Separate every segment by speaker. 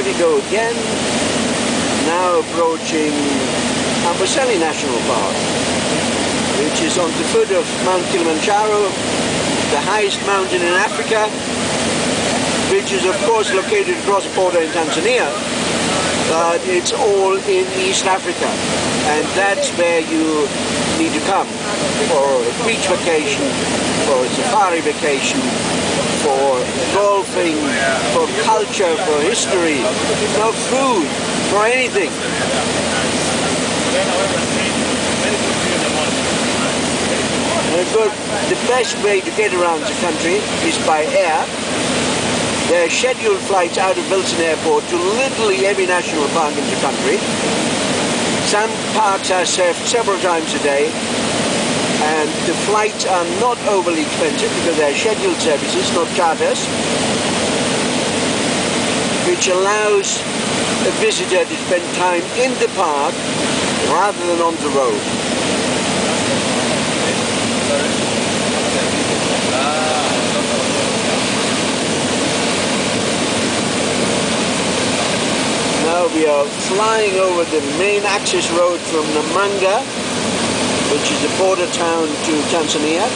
Speaker 1: we go again, now approaching Amboseli National Park, which is on the foot of Mount Kilimanjaro, the highest mountain in Africa, which is of course located across the border in Tanzania, but it's all in East Africa, and that's where you need to come for a beach vacation, for a safari vacation, for golfing, for culture, for history, for food, for anything. The best way to get around the country is by air. There are scheduled flights out of Wilson Airport to literally every national park in the country. Some parks are served several times a day, and the flights are not overly expensive because they're scheduled services, not charters, which allows a visitor to spend time in the park rather than on the road. Now we are flying over the main access road from Namanga, which is the border town to Tanzania.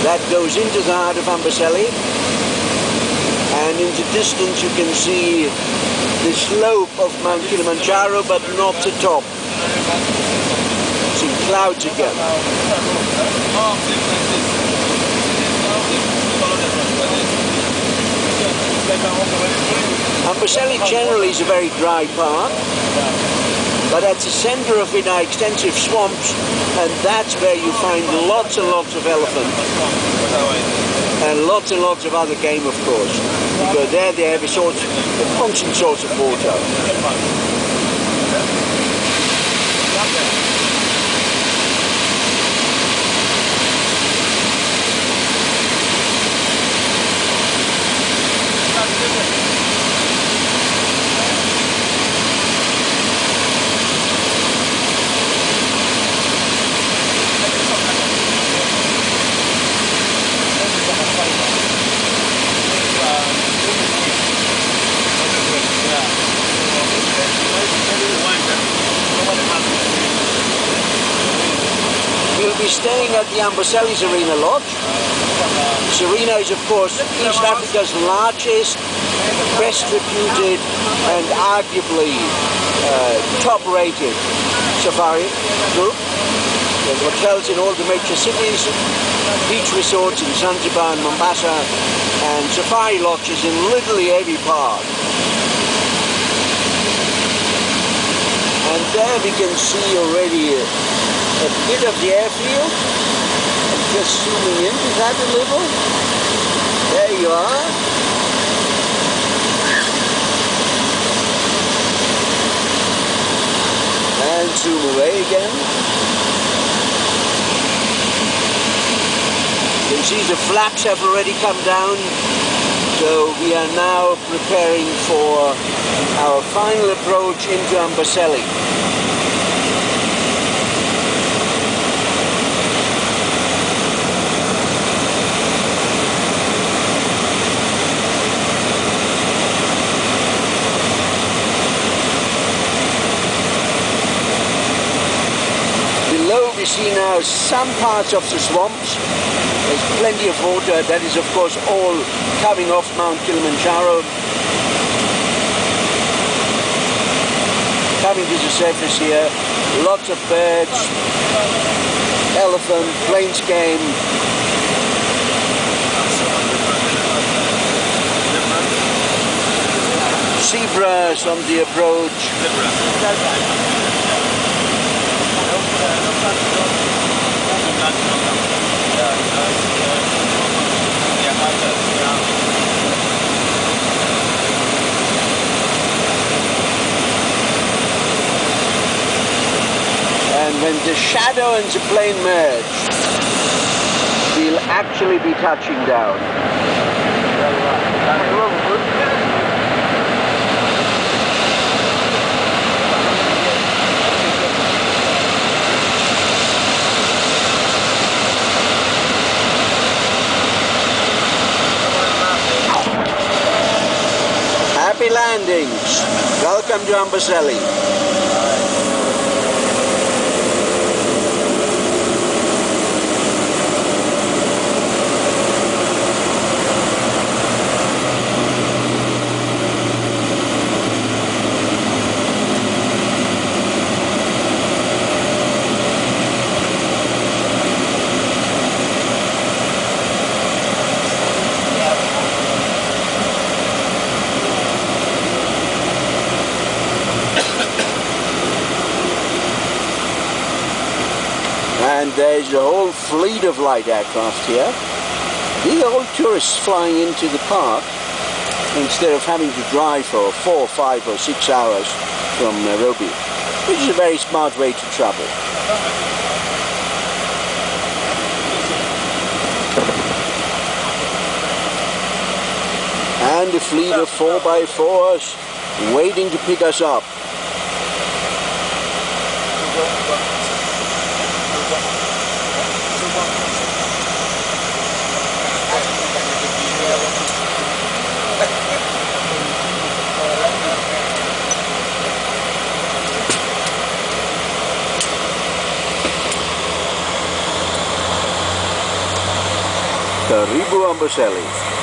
Speaker 1: That goes into the heart of Amboseli, and in the distance you can see the slope of Mount Kilimanjaro, but not the top. It's in clouds again. Amboseli generally is a very dry park, but at the center of it are extensive swamps, and that's where you find lots and lots of elephants, and lots of other game, of course, because there they have a constant source of water. We'll be staying at the Amboseli Arena Lodge. This arena is of course East Africa's largest, best reputed and arguably top-rated safari group. There's hotels in all the major cities, beach resorts in Zanzibar and Mombasa, and safari lodges in literally every park. And there we can see already a bit of the airfield. I'm just zooming into that a little. There you are. And zoom away again. You can see the flaps have already come down. So we are now preparing for our final approach into Amboseli. Below we see now some parts of the swamps. There's plenty of water. That is of course all coming off Mount Kilimanjaro, coming to the surface here. Lots of birds, elephant, plains game. Zebras on the approach. And when the shadow and the plane merge, we'll actually be touching down. welcome to Amboseli. And there's a whole fleet of light aircraft here. These are all tourists flying into the park instead of having to drive for 4, 5 or 6 hours from Nairobi, which is a very smart way to travel. And a fleet of 4x4s waiting to pick us up. Karibu Amboseli.